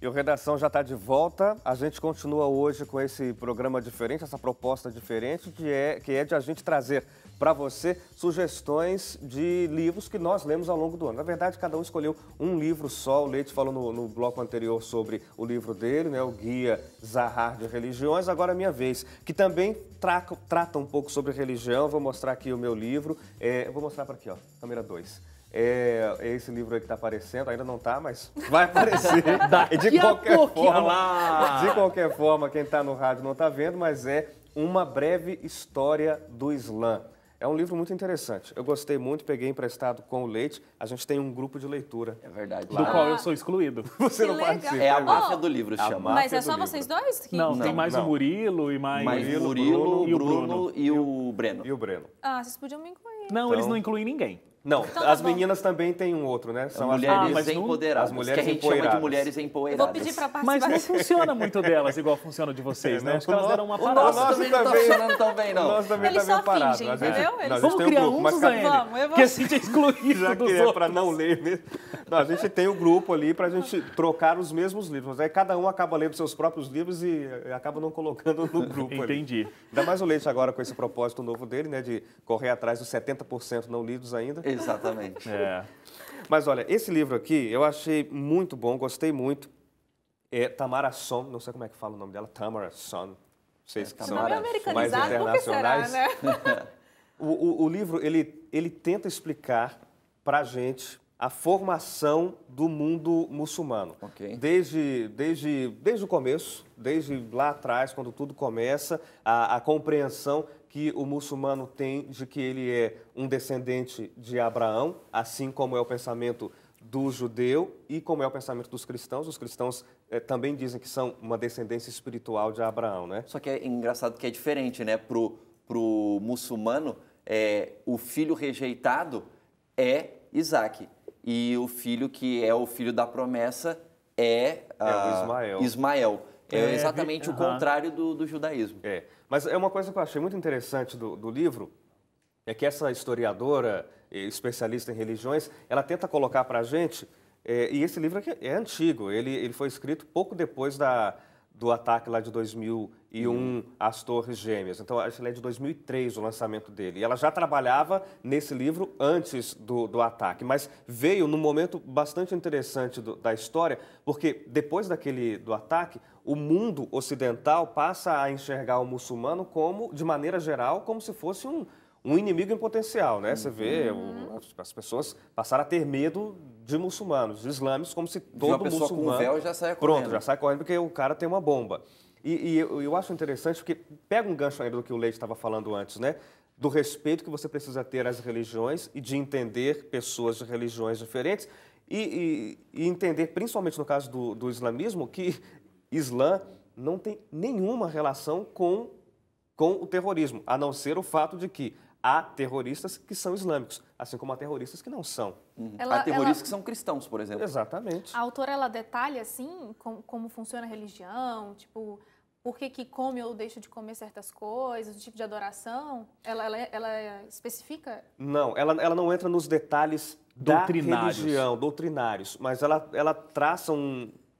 E o Redação já está de volta. A gente continua hoje com esse programa diferente, essa proposta diferente, que é de a gente trazer para você sugestões de livros que nós lemos ao longo do ano. Na verdade, cada um escolheu um livro só. O Leite falou no bloco anterior sobre o livro dele, né, o Guia Zahar de Religiões. Agora é minha vez, que também trata um pouco sobre religião. Vou mostrar aqui o meu livro. Eu vou mostrar para aqui, ó, câmera 2. É esse livro aí que está aparecendo, ainda não está, mas vai aparecer. De qualquer forma, quem está no rádio não está vendo, mas é Uma Breve História do Islã. É um livro muito interessante. Eu gostei muito, peguei emprestado com o Leite. A gente tem um grupo de leitura. É verdade. Do qual eu sou excluído. Você Que não participa. É a máfia do livro, se chama. Mas é só vocês dois? Não, tem mais o Murilo e mais... Murilo, e o Bruno e o Breno. E o Breno. Ah, vocês podiam me incluir. Não, eles não incluem ninguém. Não, Então tá as bom. meninas também têm um outro, né? São as Mulheres mas não- empoderadas, as mulheres que a gente chama de empoeiradas. mulheres Eu empoeiradas. vou pedir pra Mas participar. não funciona muito delas igual funciona o de vocês, né? não, Acho que elas deram uma O parada. nosso nosso também não tá também- funcionando tão bem, não. Nós também Eles tá meio só parado. fingem, A gente- entendeu? não, a Eles- gente Vamos tem um criar grupo, um, mas Suzane, Vamos, eu vou- que a gente é excluído já dos que é outros. para não ler mesmo. Não, a gente tem um grupo ali para a gente trocar os mesmos livros. Aí cada um acaba lendo seus próprios livros e acaba não colocando no grupo ali. Entendi. Ainda mais o Leite agora com esse propósito novo dele, né? De correr atrás dos 70% não lidos ainda. Exatamente. É. Mas olha, esse livro aqui eu achei muito bom, gostei muito. É Tamara Sonn, não sei como é que fala o nome dela, Tamara Sonn. Vocês que O são nome é mais americanizado, por que será, internacionais. né? O livro, ele tenta explicar para a gente a formação do mundo muçulmano. Ok. Desde o começo, desde lá atrás, quando tudo começa, a compreensão que o muçulmano tem de que ele é um descendente de Abraão, assim como é o pensamento do judeu e como é o pensamento dos cristãos. Os cristãos também dizem que são uma descendência espiritual de Abraão, né? Só que é engraçado que é diferente, né? Pro muçulmano, o filho rejeitado é Isaac. E o filho que é o filho da promessa é o Ismael. Ismael. É exatamente o aham. contrário do judaísmo. Mas é uma coisa que eu achei muito interessante do livro, é que essa historiadora, especialista em religiões, ela tenta colocar para a gente, e esse livro aqui é antigo, ele foi escrito pouco depois do ataque lá de 2001 às Torres Gêmeas. Então, acho que ele é de 2003 o lançamento dele. E ela já trabalhava nesse livro antes do ataque, mas veio num momento bastante interessante da história, porque depois do ataque, o mundo ocidental passa a enxergar o muçulmano como, de maneira geral, como se fosse um inimigo em potencial, né? Você vê, as pessoas passaram a ter medo de muçulmanos, de islâmicos, como se todo Uma pessoa muçulmano... com véu já saia correndo. Pronto, já sai correndo porque o cara tem uma bomba. E eu acho interessante porque pega um gancho ainda do que o Leite estava falando antes, né? Do respeito que você precisa ter às religiões e de entender pessoas de religiões diferentes e entender, principalmente no caso do islamismo, que Islã não tem nenhuma relação com o terrorismo, a não ser o fato de que há terroristas que são islâmicos, assim como há terroristas que não são. Há terroristas que são cristãos, por exemplo. Exatamente. A autora, ela detalha, assim, como funciona a religião, tipo, por que come ou deixa de comer certas coisas, o tipo de adoração? Ela especifica? Não, ela não entra nos detalhes da Doutrinários. religião, doutrinários, mas ela traça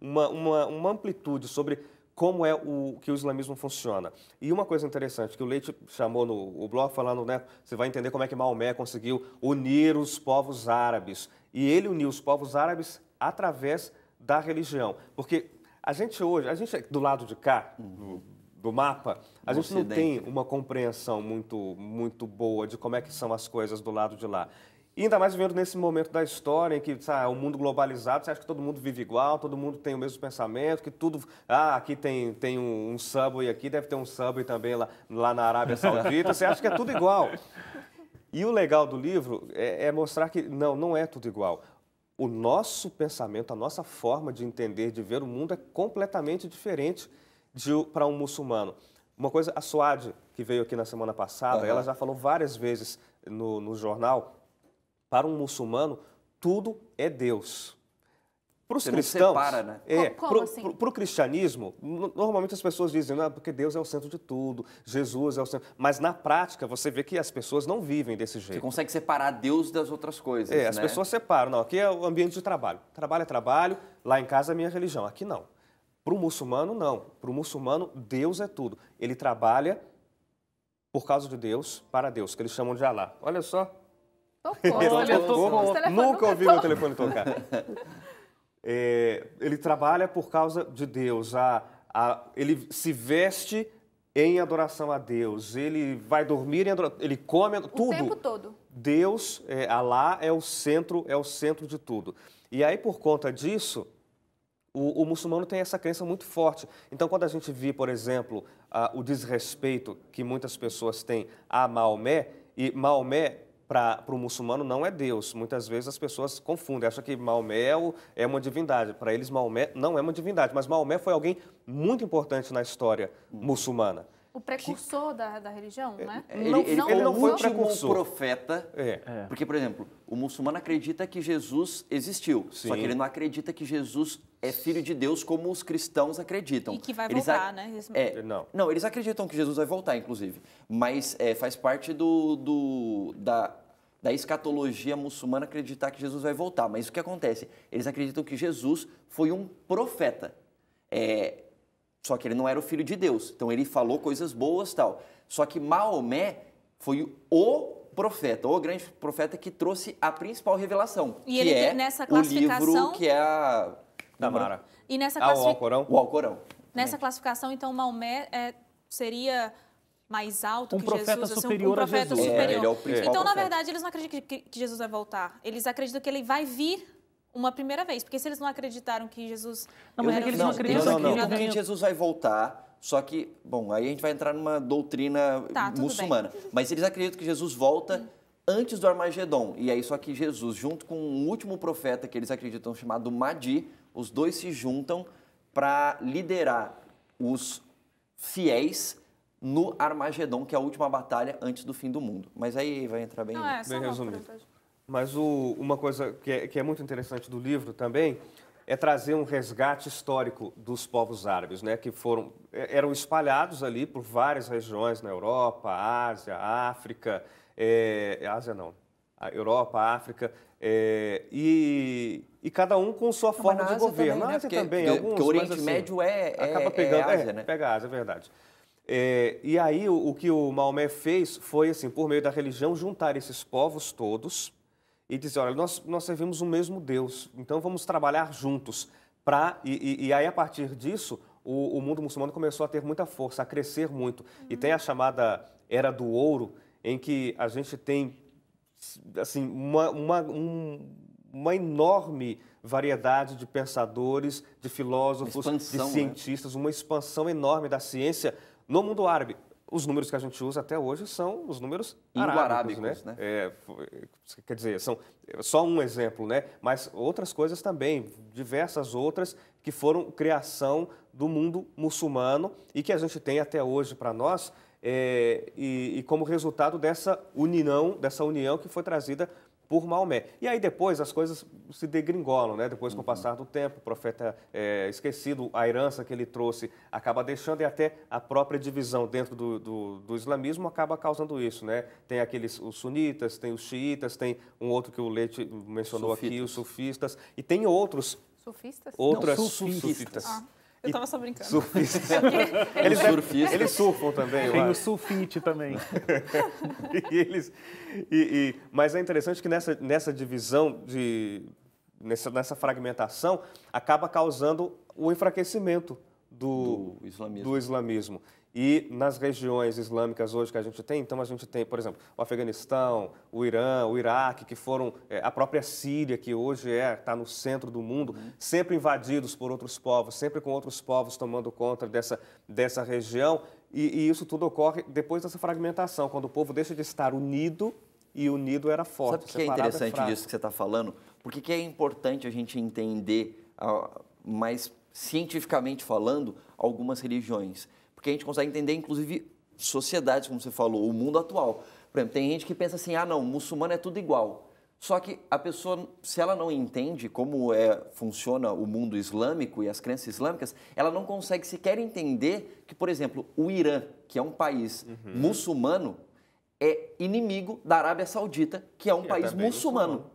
uma amplitude sobre como é que o islamismo funciona. E uma coisa interessante que o Leite chamou no blog, falando, né, você vai entender como é que Maomé conseguiu unir os povos árabes. E ele uniu os povos árabes através da religião. Porque a gente do lado de cá, do mapa, a gente não tem uma compreensão muito boa de como é que são as coisas do lado de lá. E ainda mais vivendo nesse momento da história em que o mundo globalizado, você acha que todo mundo vive igual, todo mundo tem o mesmo pensamento, que tudo... aqui tem um Subway aqui, deve ter um Subway também lá na Arábia Saudita, você acha que é tudo igual. E o legal do livro é mostrar que não é tudo igual. O nosso pensamento, a nossa forma de entender, de ver o mundo é completamente diferente para um muçulmano. Uma coisa, a Suad, que veio aqui na semana passada, ela já falou várias vezes no jornal, para um muçulmano, tudo é Deus. Para os Você não cristãos, separa, né? Como assim? Para o cristianismo, normalmente as pessoas dizem, não, porque Deus é o centro de tudo, Jesus é o centro. Mas na prática, você vê que as pessoas não vivem desse Você jeito. consegue separar Deus das outras coisas, As né? pessoas separam. Não, aqui é o ambiente de trabalho. Trabalho é trabalho, lá em casa é minha religião. Aqui não. Para o muçulmano, não. Para o muçulmano, Deus é tudo. Ele trabalha por causa de Deus, para Deus, que eles chamam de Alá. Olha só. Tocou. Olha, O telefone Nunca ouvi tocou. meu telefone tocar. Ele trabalha por causa de Deus. Ele se veste em adoração a Deus. Ele vai dormir em adoração. Ele come tudo. O tempo todo. Deus, Alá é o centro de tudo. E aí, por conta disso, o muçulmano tem essa crença muito forte. Então, quando a gente vê, por exemplo, o desrespeito que muitas pessoas têm a Maomé, e Maomé, para o muçulmano, não é Deus. Muitas vezes as pessoas confundem, acham que Maomé é uma divindade. Para eles, Maomé não é uma divindade, mas Maomé foi alguém muito importante na história muçulmana. O precursor da religião, né? Ele foi foi o o último precursor. profeta. Porque, por exemplo, o muçulmano acredita que Jesus existiu. Só que Sim. ele não acredita que Jesus é filho de Deus como os cristãos acreditam. E que vai Eles voltar, né? Não. Eles acreditam que Jesus vai voltar, inclusive. Mas faz parte da escatologia muçulmana acreditar que Jesus vai voltar. Mas o que acontece? Eles acreditam que Jesus foi um profeta. Só que ele não era o filho de Deus. Então ele falou coisas boas e tal. Só que Maomé foi o profeta, o grande profeta que trouxe a principal revelação. E que ele, é nessa o classificação- livro que é a... Tamara. E nessa, O Alcorão? O Alcorão. nessa classificação, então, Maomé seria mais alto Um que profeta Jesus? superior a um profeta Jesus. superior. Ele é o principal Então, na profeta. verdade, eles não acreditam que Jesus vai voltar. Eles acreditam que ele vai vir uma primeira vez. Porque se eles não acreditaram que Jesus... Não, mas é era que eles o não filho de acreditam Deus, que Acreditam ele que Jesus vai voltar, só que, bom, aí a gente vai entrar numa doutrina Tá, tudo muçulmana. Mas eles acreditam que Jesus volta antes do Armagedon. E aí, só que Jesus, junto com um último profeta que eles acreditam chamado Mahdi, os dois se juntam para liderar os fiéis no Armagedon, que é a última batalha antes do fim do mundo. Mas aí vai entrar bem... Não, é só Bem uma resumido. pergunta. Mas uma coisa que é muito interessante do livro também é trazer um resgate histórico dos povos árabes, né, que eram espalhados ali por várias regiões na Europa, Ásia, África, Ásia não, a Europa, África, e cada um com sua forma de governo. Também, né? Ásia também, porque alguns, o Oriente mas, assim, Médio acaba pegando, Ásia, né? pega a Ásia, é verdade. E aí o que o Maomé fez foi, assim, por meio da religião, juntar esses povos todos e dizer, olha, nós servimos o mesmo Deus, então vamos trabalhar juntos. E aí, a partir disso, o mundo muçulmano começou a ter muita força, a crescer muito. E tem a chamada Era do Ouro, em que a gente tem assim, uma enorme variedade de pensadores, de filósofos, Expansão, de cientistas, uma expansão enorme da ciência no mundo árabe. Os números que a gente usa até hoje são os números arábicos, né? Quer dizer, são só um exemplo, né? Mas outras coisas também, diversas outras que foram criação do mundo muçulmano e que a gente tem até hoje para nós, e como resultado dessa união que foi trazida por Maomé. E aí depois as coisas se degringolam, né? Depois, com o passar do tempo, o profeta esquecido, a herança que ele trouxe acaba deixando, e até a própria divisão dentro do islamismo acaba causando isso, né? Tem os sunitas, tem os xiitas, tem um outro que o Leite mencionou aqui, os sufistas, e tem outros... Sufistas? Outras sufistas. Eu estava só brincando. Surfistas. Surfistas. Eles surfam também, eu Tem o acho. sulfite também. Mas é interessante que nessa divisão, nessa fragmentação, acaba causando o enfraquecimento do islamismo. E nas regiões islâmicas hoje que a gente tem, então a gente tem, por exemplo, o Afeganistão, o Irã, o Iraque, que foram a própria Síria, que hoje está no centro do mundo, sempre invadidos por outros povos, sempre com outros povos tomando conta dessa região. E isso tudo ocorre depois dessa fragmentação, quando o povo deixa de estar unido, e unido era forte. Sabe o que é interessante disso que você está falando? Porque que é importante a gente entender, mais cientificamente falando, algumas religiões. Porque a gente consegue entender, inclusive, sociedades, como você falou, o mundo atual. Por exemplo, tem gente que pensa assim, não, muçulmano é tudo igual. Só que a pessoa, se ela não entende como funciona o mundo islâmico e as crenças islâmicas, ela não consegue sequer entender que, por exemplo, o Irã, que é um país muçulmano, é inimigo da Arábia Saudita, que é um país muçulmano.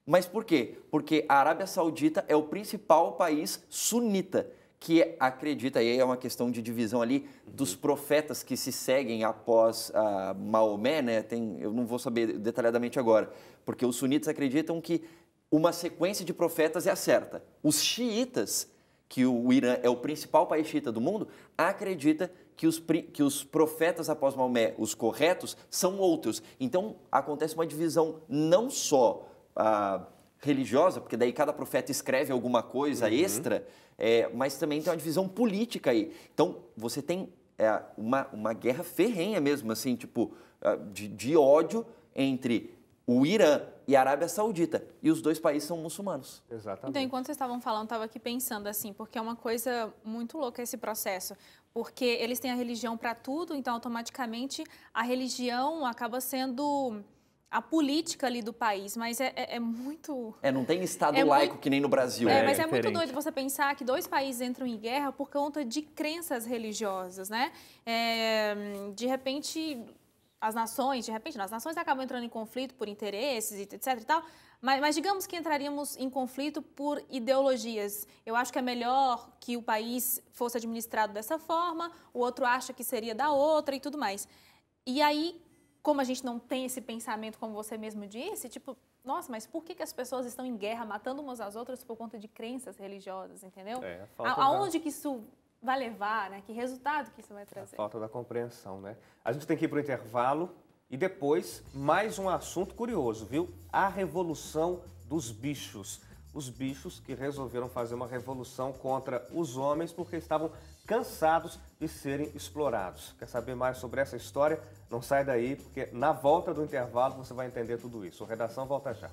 Mas por quê? Porque a Arábia Saudita é o principal país sunita, que acredita, e aí é uma questão de divisão ali, dos profetas que se seguem após Maomé, né? Eu não vou saber detalhadamente agora, porque os sunitas acreditam que uma sequência de profetas é a certa. Os xiitas, que o Irã é o principal país xiita do mundo, acredita que os profetas após Maomé, os corretos, são outros. Então, acontece uma divisão não só religiosa, porque daí cada profeta escreve alguma coisa extra, mas também tem uma divisão política aí. Então, você tem uma guerra ferrenha mesmo, assim, tipo, de ódio entre o Irã e a Arábia Saudita. E os dois países são muçulmanos. Exatamente. Então, enquanto vocês estavam falando, eu estava aqui pensando assim, porque é uma coisa muito louca esse processo. Porque eles têm a religião para tudo, então automaticamente a religião acaba sendo a política ali do país, mas é muito... não tem Estado laico que nem no Brasil. Mas é muito doido você pensar que dois países entram em guerra por conta de crenças religiosas, né? De repente, as nações acabam entrando em conflito por interesses, etc e tal, mas digamos que entraríamos em conflito por ideologias. Eu acho que é melhor que o país fosse administrado dessa forma, o outro acha que seria da outra e tudo mais. E aí, como a gente não tem esse pensamento, como você mesmo disse, tipo, nossa, mas por que as pessoas estão em guerra, matando umas às outras por conta de crenças religiosas, entendeu? Aonde que isso vai levar, né? Que resultado que isso vai trazer? A falta da compreensão, né? A gente tem que ir para o intervalo e depois mais um assunto curioso, viu? A revolução dos bichos. Os bichos que resolveram fazer uma revolução contra os homens porque estavam cansados de serem explorados. Quer saber mais sobre essa história? Não sai daí, porque na volta do intervalo você vai entender tudo isso. A redação volta já.